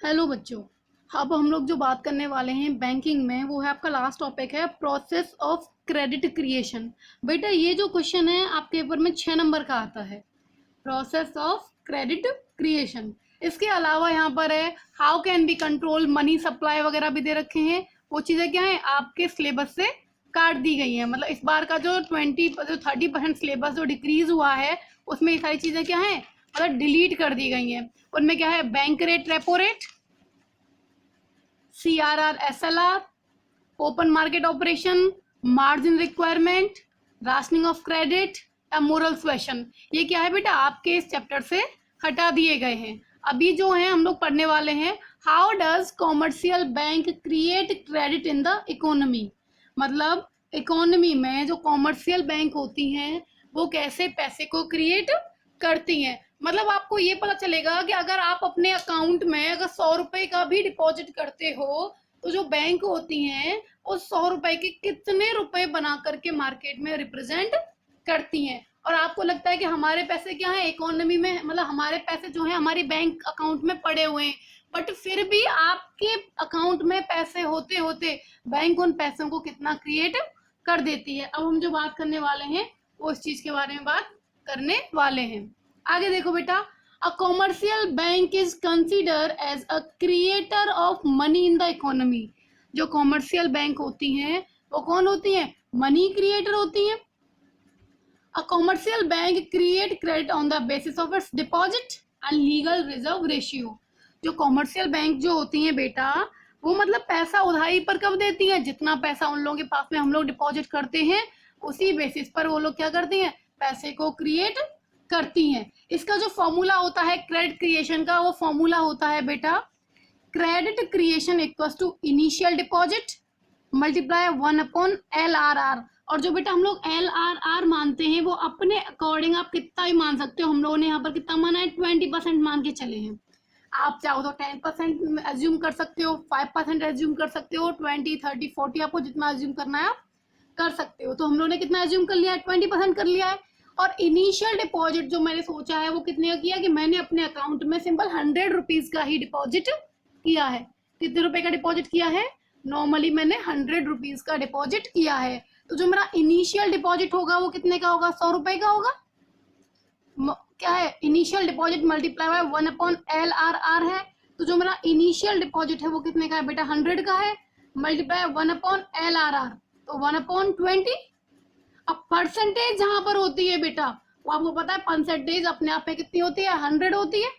Hello बच्चों। अब हम लोग जो बात करने वाले हैं बैंकिंग में, वो है आपका लास्ट टॉपिक है प्रोसेस ऑफ क्रेडिट क्रिएशन। बेटा ये जो क्वेश्चन है आपके पेपर में 6 नंबर का आता है, प्रोसेस ऑफ क्रेडिट क्रिएशन। इसके अलावा यहाँ पर है how can be control money supply वगैरह भी दे रखे हैं। वो चीज़ें क्या है आपके सिलेबस से काट दी गई हैं। मतलब इस बार का जो 30% सिलेबस जो डिक्रीज हुआ है उसमें ये सारी चीज़ें क्या है, मतलब डिलीट कर दी गई हैं। उनमें क्या है, bank rate, repo rate, CRR, SLR, open market operation, margin requirement, rationing of credit या मोरल क्वेश्चन। ये क्या है बेटा, आपके इस चैप्टर से हटा दिए गए हैं। अभी जो है हम लोग पढ़ने वाले हैं how does commercial bank create credit in the economy. मतलब इकोनॉमी में जो कॉमर्शियल बैंक होती हैं वो कैसे पैसे को क्रिएट करती हैं। मतलब आपको ये पता चलेगा कि अगर आप अपने अकाउंट में अगर 100 रुपए का भी डिपॉजिट करते हो तो जो बैंक होती हैं उस 100 रुपए के कितने रुपए बना करके मार्केट में रिप्रेजेंट करती हैं। और आपको लगता है कि हमारे पैसे क्या है इकोनॉमी में, मतलब हमारे पैसे जो है हमारी बैंक अकाउंट में पड़े हुए हैं, बट फिर भी आपके अकाउंट में पैसे होते होते बैंक उन पैसों को कितना क्रिएट कर देती है। अब हम जो बात करने वाले हैं वो इस चीज के बारे में बात करने वाले हैं। आगे देखो बेटा, a commercial bank is consider as a creator of money in the economy. जो कॉमर्शियल बैंक होती हैं वो कौन होती हैं, मनी क्रिएटर होती हैं। अ commercial bank create credit on the basis of its deposit and legal reserve ratio. जो कॉमर्शियल बैंक जो होती हैं बेटा, वो मतलब पैसा उधारी पर कब देती हैं, जितना पैसा उन लोगों के पास में हम लोग डिपॉजिट करते हैं उसी बेसिस पर वो लोग क्या करती हैं, पैसे को क्रिएट करती हैं। इसका जो फॉर्मूला होता है क्रेडिट क्रिएशन का, वो फॉर्मूला होता है बेटा credit creation equals to initial deposit multiply 1/LRR। और जो बेटा हम लोग LRR मानते हैं वो अपने अकॉर्डिंग आप कितना ही मान सकते हो। हम लोगों ने यहाँ पर कितना माना है, 20% मान के चले हैं। आप चाहो तो 10% एज्यूम कर सकते हो, 5% एज्यूम कर सकते हो, 20, 30, 40 आपको जितना एज्यूम करना है आप कर सकते हो। तो हम लोगों ने कितना एज्यूम कर लिया है, 20% कर लिया है। और इनिशियल डिपॉजिट जो मैंने सोचा है वो कितने का किया कि मैंने अपने अकाउंट में सिंपल 100 रुपीज का ही डिपॉजिट किया है। कितने रुपए का डिपॉजिट किया है, नॉर्मली मैंने 100 रुपीज का डिपॉजिट किया है। तो जो मेरा इनिशियल डिपॉजिट होगा वो कितने का होगा, 100 रुपए का होगा। क्या है, initial deposit multiply by 1/LRR है। तो जो मेरा इनिशियल डिपॉजिट है वो कितने का है बेटा, 100 का है, मल्टीप्लाई 1/LRR तो 1/20। अब परसेंटेज जहां पर होती है बेटा, वो आपको पता है परसेंटेज अपने आप में कितनी होती है, 100 होती है।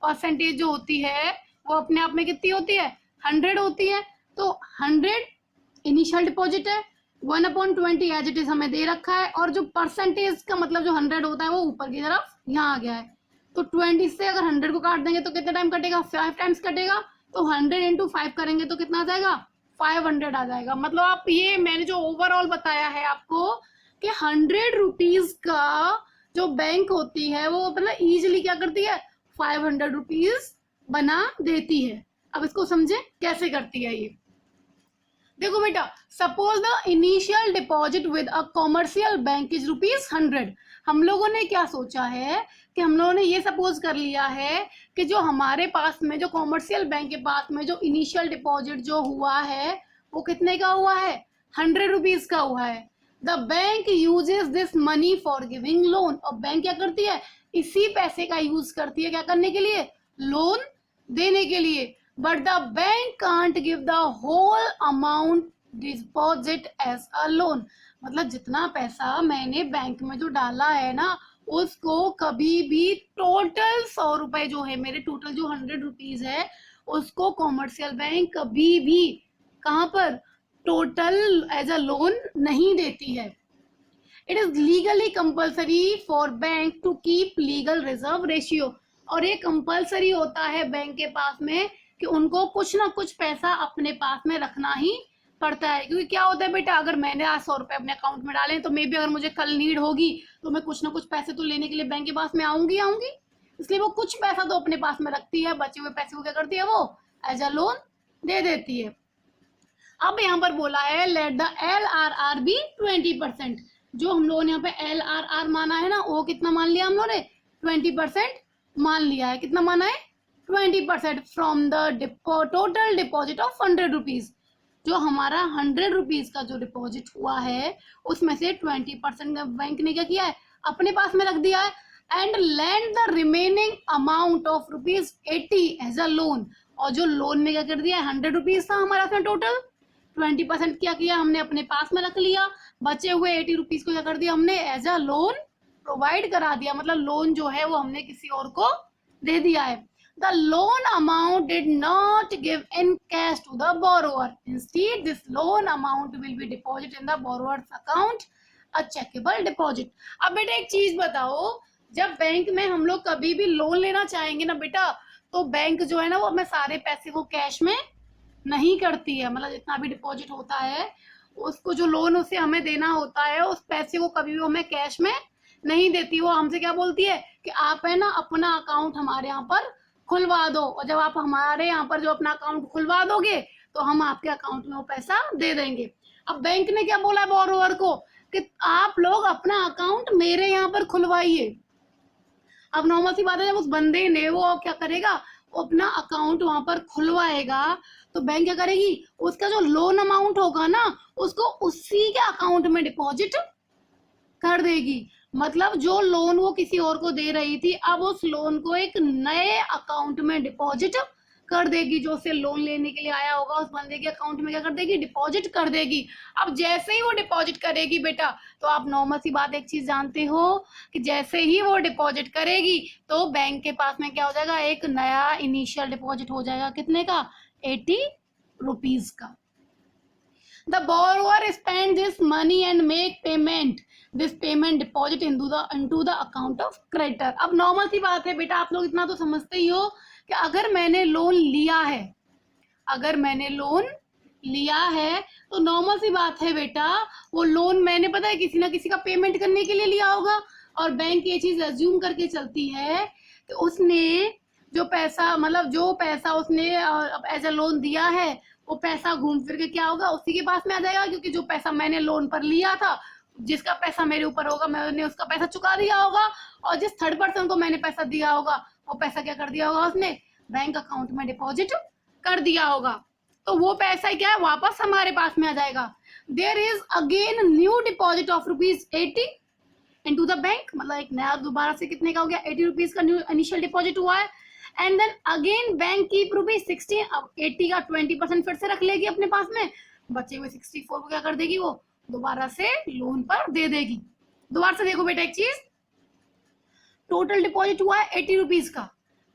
परसेंटेज जो होती है वो अपने आप में कितनी होती है, 100 होती है। तो 100 इनिशियल डिपॉजिट है, 1/20 एज इट इज हमें दे रखा है, और जो परसेंटेज का मतलब जो 100 होता है वो ऊपर की तरफ यहाँ आ गया है। तो 20 से अगर 100 को काट देंगे तो कितना टाइम कटेगा, 5 टाइम्स कटेगा। तो 100 इंटू 5 करेंगे तो कितना आ जाएगा, 500 आ जाएगा। मतलब आप ये मैंने जो ओवरऑल बताया है आपको कि 100 रुपीज का जो बैंक होती है वो मतलब इजीली क्या करती है, 500 रुपीज बना देती है। अब इसको समझे कैसे करती है ये। देखो बेटा, suppose the initial deposit with a commercial bank is ₹100। हम लोगों ने क्या सोचा है कि हम लोगों ने ये सपोज कर लिया है कि जो हमारे पास में जो कॉमर्शियल बैंक के पास में जो इनिशियल डिपॉजिट जो हुआ है वो कितने का हुआ है, 100 रुपीज का हुआ है। The bank uses this money for giving loan. और बैंक क्या करती है, इसी पैसे का यूज करती है क्या करने के लिए, लोन देने के लिए। But the bank can't give the whole amount deposit as a loan. मतलब जितना पैसा मैंने बैंक में जो डाला है ना, उसको कभी भी टोटल 100 रुपए जो है मेरे, टोटल जो 100 रुपीज है उसको कॉमर्शियल बैंक कभी भी कहां पर, टोटल एज अ लोन नहीं देती है। It is legally compulsory for bank to keep legal reserve ratio. और ये कंपल्सरी होता है बैंक के पास में कि उनको कुछ ना कुछ पैसा अपने पास में रखना ही पड़ता है। क्योंकि क्या होता है बेटा, अगर मैंने आज 100 रुपए अपने अकाउंट में डाले तो मे बी अगर मुझे कल नीड होगी तो मैं कुछ ना कुछ पैसे तो लेने के लिए बैंक के पास में आऊंगी। इसलिए वो कुछ पैसा तो अपने पास में रखती है, बचे हुए पैसे को क्या करती है, वो एज अ लोन दे देती है। अब यहाँ पर बोला है लेट द LRR बी 20%। जो हम लोगों ने यहाँ पे LRR माना है ना, वो कितना मान लिया हम लोगों ने, 20% मान लिया है। कितना माना है, 20% from the total deposit of 100 rupees. जो हमारा 100 रुपीज का जो डिपॉजिट हुआ है उसमें से 20% बैंक ने क्या किया है, अपने पास में रख दिया है। And lend the remaining amount of ₹80 as a loan. और जो लोन में क्या कर दिया है, 100 रुपीज था हमारा उसमें टोटल, 20% क्या किया हमने अपने पास में रख लिया, बचे हुए 80 रुपीज को क्या कर दिया हमने एज अ लोन प्रोवाइड करा दिया। मतलब लोन जो है वो हमने किसी और को दे दिया है। The loan amount did not give in cash to the borrower. Instead, this loan amount will be deposited in the borrower's account, a checkable deposit. अब बेटा एक चीज बताओ, जब बैंक में हम लोग कभी भी लोन लेना चाहेंगे ना बेटा, तो बैंक जो है ना वो हमें सारे पैसे को कैश में नहीं करती है। मतलब जितना भी डिपॉजिट होता है उसको जो लोन उसे हमें देना होता है उस पैसे को कभी भी हमें कैश में नहीं देती। वो हमसे क्या बोलती है कि आप है ना अपना अकाउंट हमारे यहाँ पर खुलवा दो, और जब आप हमारे यहाँ पर जो अपना अकाउंट खुलवा दोगे तो हम आपके अकाउंट में वो पैसा दे देंगे। अब बैंक ने क्या बोला बोरोवर को कि आप लोग अपना अकाउंट मेरे यहाँ पर खुलवाइए। अब नॉर्मल सी बात है, जब उस बंदे ने वो क्या करेगा, वो अपना अकाउंट वहां पर खुलवाएगा तो बैंक क्या करेगी, उसका जो लोन अमाउंट होगा ना उसको उसी के अकाउंट में डिपॉजिट कर देगी। मतलब जो लोन वो किसी और को दे रही थी अब उस लोन को एक नए अकाउंट में डिपॉजिट कर देगी। जो उसे लोन लेने के लिए आया होगा उस बंदे के अकाउंट में क्या कर देगी, डिपॉजिट कर देगी। अब जैसे ही वो डिपॉजिट करेगी बेटा, तो आप नॉर्मल सी बात एक चीज जानते हो कि जैसे ही वो डिपॉजिट करेगी तो बैंक के पास में क्या हो जाएगा, एक नया इनिशियल डिपॉजिट हो जाएगा। कितने का, 80 रुपीज का। The borrower spend this money and make payment. This payment deposit into the account of creditor. अब नॉर्मल सी बात है बेटा, आप लोग इतना तो समझते ही हो कि अगर मैंने लोन लिया है तो नॉर्मल सी बात है बेटा, वो लोन मैंने पता है किसी ना किसी का पेमेंट करने के लिए लिया होगा। और बैंक ये चीज अज्यूम करके चलती है कि उसने जो पैसा उसने एज अ लोन दिया है वो पैसा घूम फिर के क्या होगा, उसी के पास में आ जाएगा। क्योंकि जो पैसा मैंने लोन पर लिया था, जिसका पैसा मेरे ऊपर होगा मैंने उसका पैसा चुका दिया होगा, और जिस थर्ड पर्सन को मैंने पैसा दिया होगा वो पैसा क्या कर दिया होगा, उसने बैंक अकाउंट में डिपॉजिट कर दिया होगा। तो वो पैसा क्या है, वापस हमारे पास में आ जाएगा। There is again new deposit of ₹80 into the bank. मतलब एक नया दोबारा से कितने का हो गया, 80 रुपीज का न्यू इनिशियल डिपॉजिट हुआ है। And then again bank keep ₹60। अब 80 का 20% फिर से रख लेगी अपने पास में, बचे हुए 64 को क्या कर देगी, वो दोबारा से लोन पर दे देगी। दोबारा से देखो बेटा एक चीज, टोटल डिपॉजिट हुआ है 80 रुपीज का,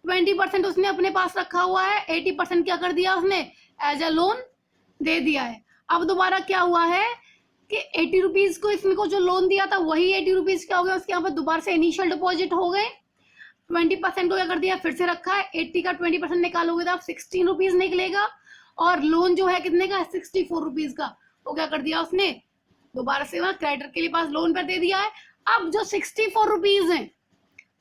20% उसने अपने पास रखा हुआ है, 80% क्या कर दिया उसने एज अ लोन दे दिया है। अब दोबारा क्या हुआ है कि 80 रुपीज को इसमें को जो लोन दिया था वही 80 रुपीज क्या हो गया, उसके यहाँ पर दोबारा से इनिशियल डिपॉजिट हो गए। 20% को क्या कर दिया, फिर से रखा है। 80 का 20% निकालोगे तो आप 16 रुपीज निकलेगा, और लोन जो है कितने का, 64 रुपीज का। वो क्या कर दिया उसने, दोबारा से वहां क्रेडिटर के लिए पास लोन पर दे दिया है। अब जो 64 रुपीज है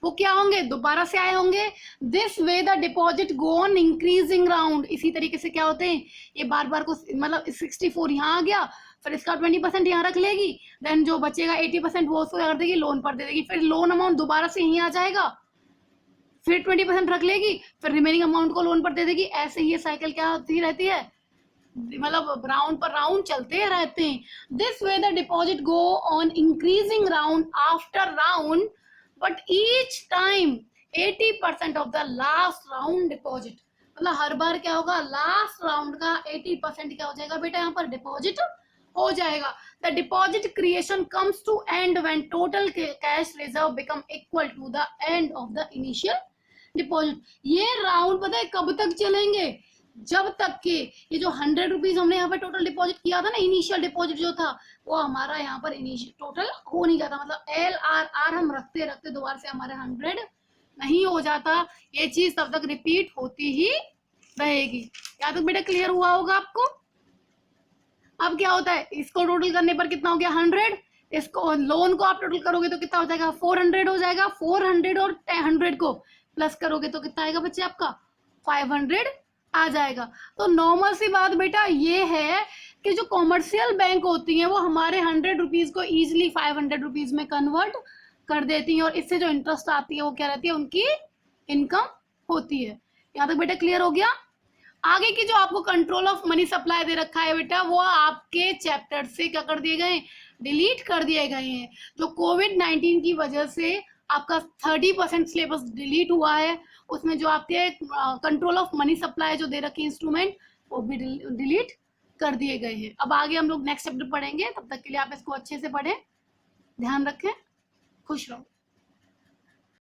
वो क्या होंगे, दोबारा से आए होंगे। This way the deposit go on increasing round. इसी तरीके से क्या होते हैं, ये बार बार को मतलब 64 यहाँ आ गया, फिर इसका 20% यहाँ रख लेगी, देन जो बचेगा 80% वो उसको कर देगी, लोन पर दे देगी, फिर लोन अमाउंट दोबारा से यहीं आ जाएगा, फिर 20% रख लेगी, फिर रिमेनिंग अमाउंट को लोन पर दे देगी। ऐसे ही ये साइकिल क्या होती रहती है, मतलब राउंड पर राउंड चलते रहते हैं। This way the deposit go on increasing round after round, but each time 80% of the last round deposit. मतलब हर बार क्या होगा, लास्ट राउंड का 80% क्या हो जाएगा बेटा, यहाँ पर डिपॉजिट हो जाएगा। The deposit creation comes to end when total cash reserve become equal to the end of the initial deposit. ये राउंड पता है कब तक चलेंगे, जब तक के ये जो 100 रुपीज हमने यहाँ पे टोटल डिपॉजिट किया था ना, इनिशियल डिपॉजिट जो था वो हमारा यहाँ पर इनिशियल टोटल हो नहीं जाता। मतलब LRR हम रखते रखते दोबारा से हमारे 100 नहीं हो जाता। ये चीज तब तक रिपीट होती ही रहेगी। क्या तक बेटा क्लियर हुआ होगा आपको। अब क्या होता है, इसको टोटल करने पर कितना हो गया 100, इसको लोन को आप टोटल करोगे तो कितना हो जाएगा 400 हो जाएगा। 400 और 100 को प्लस करोगे तो कितना आएगा बच्चे आपका 500 आ जाएगा। तो नॉर्मल सी बात बेटा ये है कि जो कॉमर्शियल बैंक होती हैं वो हमारे 100 रुपीज को इजिली 500 रुपीज में कन्वर्ट कर देती हैं, और इससे जो इंटरेस्ट आती है वो क्या रहती है, उनकी इनकम होती है। यहाँ तक बेटा क्लियर हो गया। आगे की जो आपको कंट्रोल ऑफ मनी सप्लाई दे रखा है बेटा, वो आपके चैप्टर से क्या कर दिए गए, डिलीट कर दिए गए हैं। जो कोविड-19 की वजह से आपका 30% सिलेबस डिलीट हुआ है, उसमें जो आपके कंट्रोल ऑफ मनी सप्लाई जो दे रखे इंस्ट्रूमेंट, वो भी डिलीट कर दिए गए हैं। अब आगे हम लोग नेक्स्ट चैप्टर पढ़ेंगे, तब तक के लिए आप इसको अच्छे से पढ़ें, ध्यान रखें, खुश रहो।